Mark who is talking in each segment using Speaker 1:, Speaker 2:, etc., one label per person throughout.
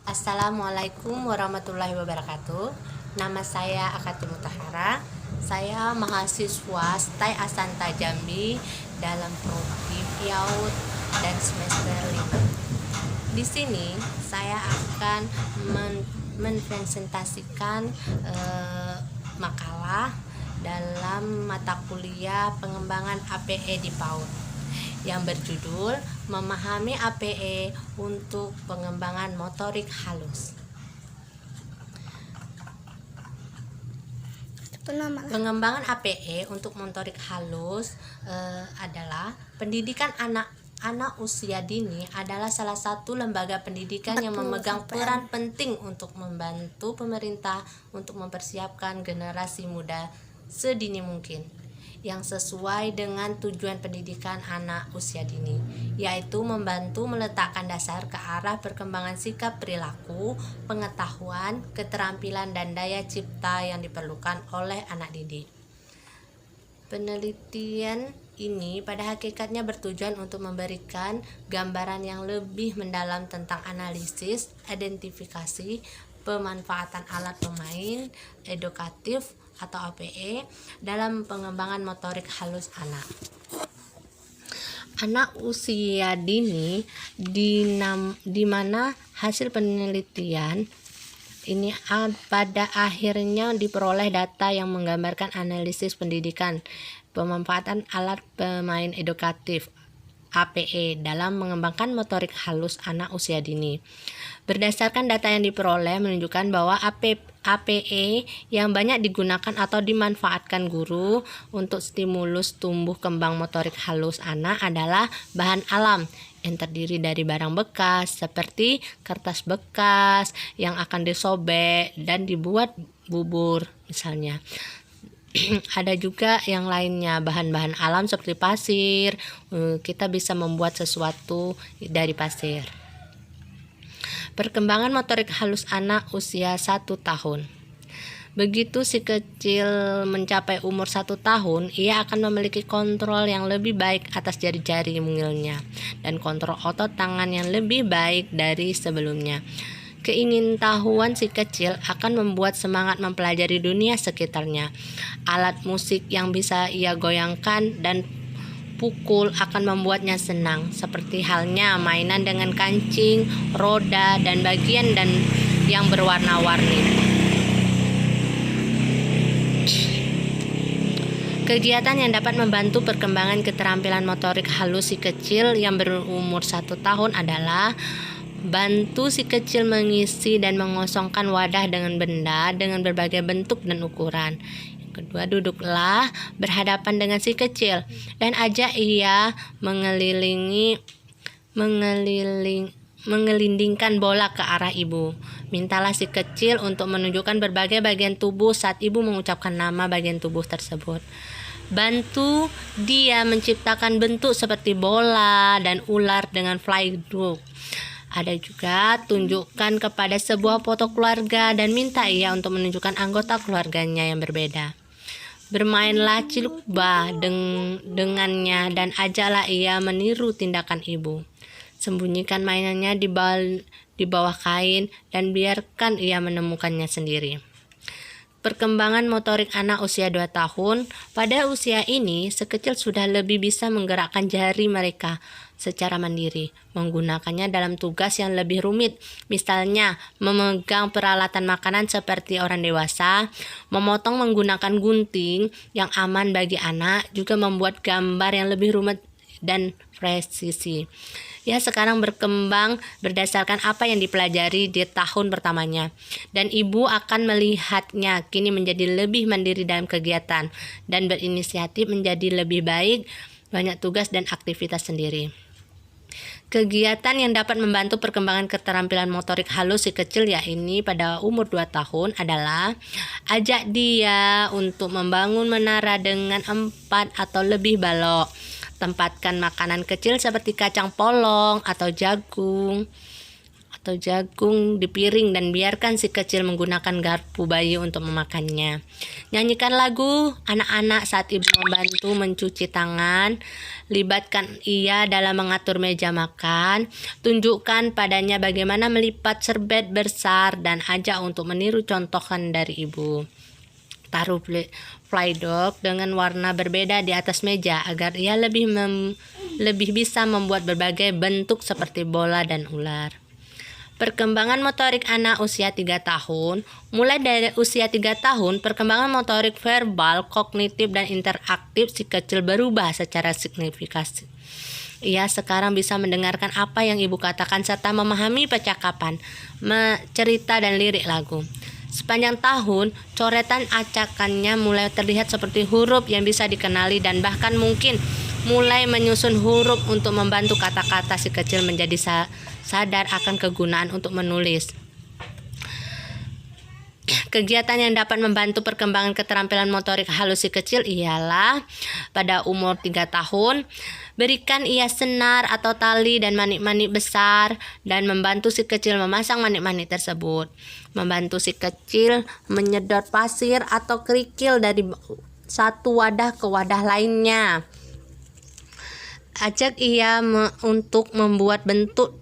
Speaker 1: Assalamualaikum warahmatullahi wabarakatuh. Nama saya Akati Mutahara. Saya mahasiswa STAI Asanta Jambi dalam prodi PIAUD dan semester 5. Di sini saya akan menpresentasikan makalah dalam mata kuliah pengembangan APE di PAUD yang berjudul Memahami APE untuk Pengembangan Motorik Halus. Pengembangan APE untuk motorik halus adalah pendidikan anak usia dini adalah salah satu lembaga pendidikan yang memegang peran penting untuk membantu pemerintah untuk mempersiapkan generasi muda sedini mungkin yang sesuai dengan tujuan pendidikan anak usia dini, yaitu membantu meletakkan dasar ke arah perkembangan sikap perilaku, pengetahuan, keterampilan, dan daya cipta yang diperlukan oleh anak didik. Penelitian ini pada hakikatnya bertujuan untuk memberikan gambaran yang lebih mendalam tentang analisis, identifikasi, pemanfaatan alat pemain edukatif atau APE dalam pengembangan motorik halus anak. Anak usia dini di mana hasil penelitian ini pada akhirnya diperoleh data yang menggambarkan analisis pendidikan, pemanfaatan alat pemain edukatif APE dalam mengembangkan motorik halus anak usia dini. Berdasarkan data yang diperoleh menunjukkan bahwa APE yang banyak digunakan atau dimanfaatkan guru untuk stimulus tumbuh kembang motorik halus anak adalah bahan alam yang terdiri dari barang bekas seperti kertas bekas yang akan disobek dan dibuat bubur misalnya. Ada juga yang lainnya, bahan-bahan alam seperti pasir. Kita bisa membuat sesuatu dari pasir. Perkembangan motorik halus anak usia 1 tahun. Begitu si kecil mencapai umur 1 tahun, ia akan memiliki kontrol yang lebih baik atas jari-jari mungilnya dan kontrol otot tangan yang lebih baik dari sebelumnya. Keingintahuan si kecil akan membuat semangat mempelajari dunia sekitarnya. Alat musik yang bisa ia goyangkan dan pukul akan membuatnya senang, seperti halnya mainan dengan kancing, roda, dan bagian yang berwarna-warni. Kegiatan yang dapat membantu perkembangan keterampilan motorik halus si kecil yang berumur 1 tahun adalah bantu si kecil mengisi dan mengosongkan wadah dengan benda dengan berbagai bentuk dan ukuran. Kedua, duduklah berhadapan dengan si kecil dan ajak ia mengelindingkan bola ke arah ibu. Mintalah si kecil untuk menunjukkan berbagai bagian tubuh saat ibu mengucapkan nama bagian tubuh tersebut. Bantu dia menciptakan bentuk seperti bola dan ular dengan fly dog. Ada juga tunjukkan kepada sebuah foto keluarga dan minta ia untuk menunjukkan anggota keluarganya yang berbeda. Bermainlah cilukba dengannya dan ajaklah ia meniru tindakan ibu. Sembunyikan mainannya di bawah kain dan biarkan ia menemukannya sendiri. Perkembangan motorik anak usia 2 tahun. Pada usia ini, sekecil sudah lebih bisa menggerakkan jari mereka secara mandiri, menggunakannya dalam tugas yang lebih rumit, misalnya memegang peralatan makanan seperti orang dewasa, memotong menggunakan gunting yang aman bagi anak, juga membuat gambar yang lebih rumit dan presisi. Ya, sekarang berkembang berdasarkan apa yang dipelajari di tahun pertamanya, dan ibu akan melihatnya kini menjadi lebih mandiri dalam kegiatan dan berinisiatif menjadi lebih baik, banyak tugas dan aktivitas sendiri. Kegiatan yang dapat membantu perkembangan keterampilan motorik halus si kecil yakni pada umur 2 tahun adalah ajak dia untuk membangun menara dengan 4 atau lebih balok. Tempatkan makanan kecil seperti kacang polong atau jagung atau jagung di piring dan biarkan si kecil menggunakan garpu bayi untuk memakannya. Nyanyikan lagu anak-anak saat ibu membantu mencuci tangan. Libatkan ia dalam mengatur meja makan. Tunjukkan padanya bagaimana melipat serbet besar dan ajak untuk meniru contohan dari ibu. Taruh Play-Doh dengan warna berbeda di atas meja agar ia lebih bisa membuat berbagai bentuk seperti bola dan ular. Perkembangan motorik anak usia 3 tahun. Mulai dari usia 3 tahun, perkembangan motorik verbal, kognitif, dan interaktif si kecil berubah secara signifikan. Ia sekarang bisa mendengarkan apa yang ibu katakan serta memahami percakapan, cerita, dan lirik lagu. Sepanjang tahun, coretan acakannya mulai terlihat seperti huruf yang bisa dikenali dan bahkan mungkin mulai menyusun huruf untuk membantu kata-kata si kecil menjadi sadar akan kegunaan untuk menulis. Kegiatan yang dapat membantu perkembangan keterampilan motorik halus si kecil ialah pada umur 3 tahun, berikan ia senar atau tali dan manik-manik besar dan membantu si kecil memasang manik-manik tersebut. Membantu si kecil menyedot pasir atau kerikil dari satu wadah ke wadah lainnya. Ajak ia untuk membuat bentuk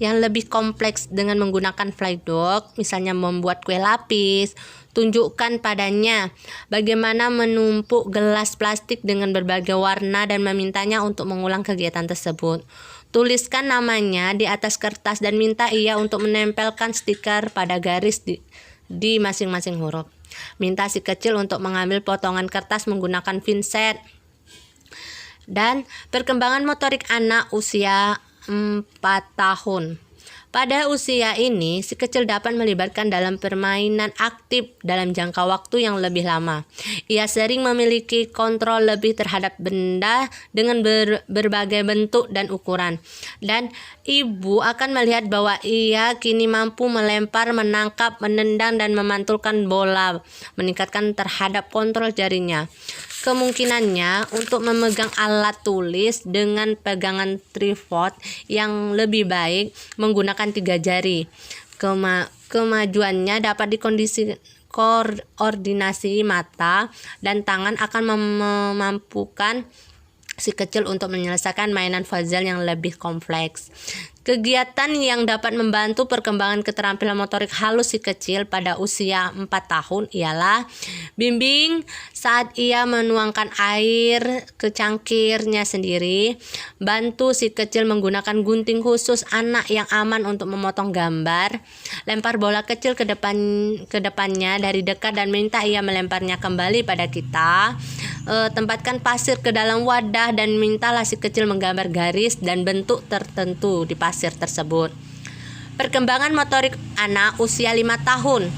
Speaker 1: yang lebih kompleks dengan menggunakan Play-Doh, misalnya membuat kue lapis. Tunjukkan padanya bagaimana menumpuk gelas plastik dengan berbagai warna dan memintanya untuk mengulang kegiatan tersebut. Tuliskan namanya di atas kertas dan minta ia untuk menempelkan stiker pada garis di masing-masing huruf. Minta si kecil untuk mengambil potongan kertas menggunakan pinset. Dan perkembangan motorik anak usia 4 tahun. Pada usia ini, si kecil dapat melibatkan dalam permainan aktif dalam jangka waktu yang lebih lama. Ia sering memiliki kontrol lebih terhadap benda dengan berbagai bentuk dan ukuran. Dan ibu akan melihat bahwa ia kini mampu melempar, menangkap, menendang, dan memantulkan bola, meningkatkan terhadap kontrol jarinya. Kemungkinannya untuk memegang alat tulis dengan pegangan tripod yang lebih baik menggunakan 3 jari. Kemajuannya dapat koordinasi mata dan tangan akan memampukan si kecil untuk menyelesaikan mainan puzzle yang lebih kompleks. Kegiatan yang dapat membantu perkembangan keterampilan motorik halus si kecil pada usia 4 tahun ialah bimbing saat ia menuangkan air ke cangkirnya sendiri, bantu si kecil menggunakan gunting khusus anak yang aman untuk memotong gambar, lempar bola kecil ke depannya dari dekat dan minta ia melemparnya kembali pada kita. Tempatkan pasir ke dalam wadah dan mintalah si kecil menggambar garis dan bentuk tertentu di pasir tersebut. Perkembangan motorik anak usia 5 tahun.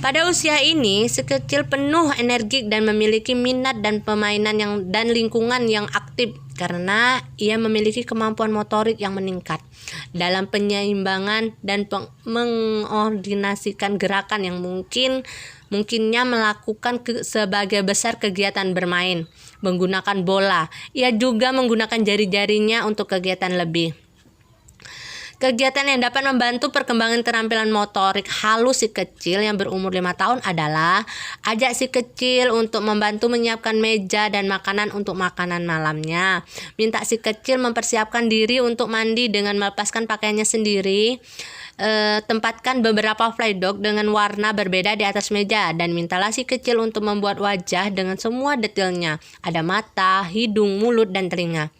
Speaker 1: Pada usia ini, si kecil penuh energi dan memiliki minat dan permainan dan lingkungan yang aktif karena ia memiliki kemampuan motorik yang meningkat dalam penyeimbangan dan mengordinasikan gerakan yang mungkinnya melakukan sebagai besar kegiatan bermain menggunakan bola. Ia juga menggunakan jari-jarinya untuk kegiatan lebih. Kegiatan yang dapat membantu perkembangan keterampilan motorik halus si kecil yang berumur 5 tahun adalah ajak si kecil untuk membantu menyiapkan meja dan makanan untuk makanan malamnya. Minta si kecil mempersiapkan diri untuk mandi dengan melepaskan pakaiannya sendiri. Tempatkan beberapa Play-Doh dengan warna berbeda di atas meja dan mintalah si kecil untuk membuat wajah dengan semua detailnya. Ada mata, hidung, mulut, dan telinga.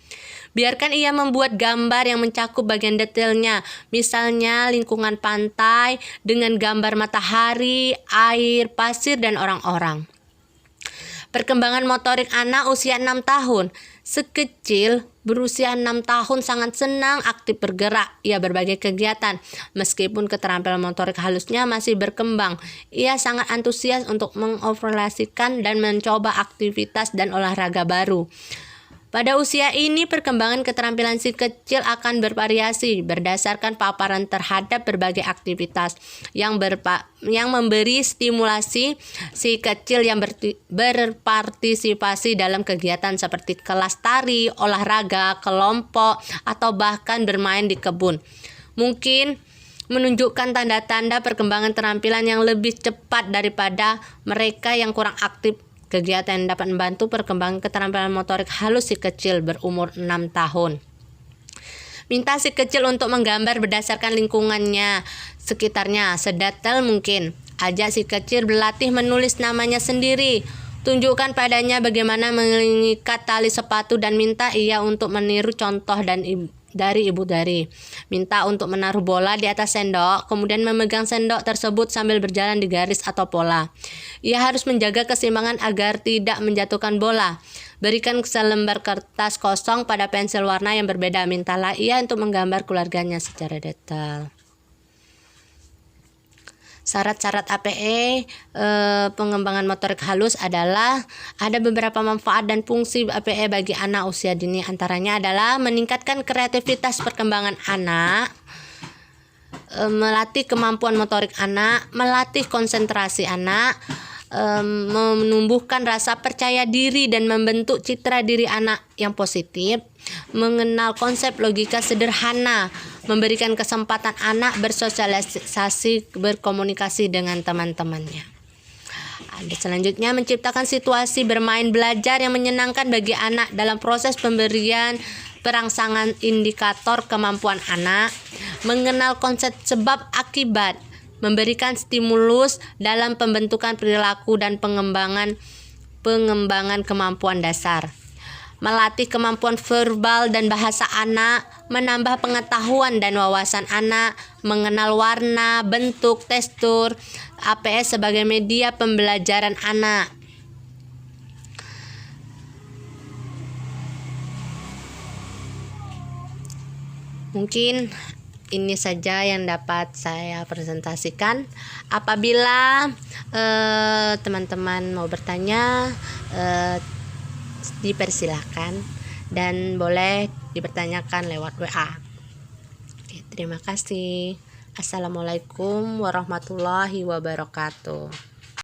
Speaker 1: Biarkan ia membuat gambar yang mencakup bagian detailnya, misalnya lingkungan pantai dengan gambar matahari, air, pasir, dan orang-orang. Perkembangan motorik anak usia 6 tahun. Sekecil berusia 6 tahun sangat senang aktif bergerak. Ia berbagai kegiatan. Meskipun keterampilan motorik halusnya masih berkembang, ia sangat antusias untuk mengoperasikan dan mencoba aktivitas dan olahraga baru. Pada usia ini, perkembangan keterampilan si kecil akan bervariasi berdasarkan paparan terhadap berbagai aktivitas yang memberi stimulasi si kecil yang berpartisipasi dalam kegiatan seperti kelas tari, olahraga, kelompok, atau bahkan bermain di kebun. Mungkin menunjukkan tanda-tanda perkembangan keterampilan yang lebih cepat daripada mereka yang kurang aktif. Kegiatan yang dapat membantu perkembangan keterampilan motorik halus si kecil berumur 6 tahun. Minta si kecil untuk menggambar berdasarkan lingkungannya sekitarnya sedetail mungkin. Ajak si kecil berlatih menulis namanya sendiri. Tunjukkan padanya bagaimana mengikat tali sepatu dan minta ia untuk meniru contoh dari ibu dari. Minta untuk menaruh bola di atas sendok, kemudian memegang sendok tersebut sambil berjalan di garis atau pola. Ia harus menjaga keseimbangan agar tidak menjatuhkan bola. Berikan selembar kertas kosong pada pensil warna yang berbeda. Mintalah ia untuk menggambar keluarganya secara detail. Syarat-syarat APE pengembangan motorik halus adalah ada beberapa manfaat dan fungsi APE bagi anak usia dini. Antaranya adalah meningkatkan kreativitas perkembangan anak, melatih kemampuan motorik anak, melatih konsentrasi anak, menumbuhkan rasa percaya diri dan membentuk citra diri anak yang positif, mengenal konsep logika sederhana, memberikan kesempatan anak bersosialisasi, berkomunikasi dengan teman-temannya. Selanjutnya, menciptakan situasi bermain belajar yang menyenangkan bagi anak dalam proses pemberian perangsangan indikator kemampuan anak, mengenal konsep sebab akibat, memberikan stimulus dalam pembentukan perilaku dan pengembangan kemampuan dasar, melatih kemampuan verbal dan bahasa anak, menambah pengetahuan dan wawasan anak, mengenal warna, bentuk, tekstur, APS sebagai media pembelajaran anak. Mungkin ini saja yang dapat saya presentasikan. Apabila teman-teman mau bertanya, dipersilakan dan boleh dipertanyakan lewat WA. Oke, terima kasih. Assalamualaikum warahmatullahi wabarakatuh.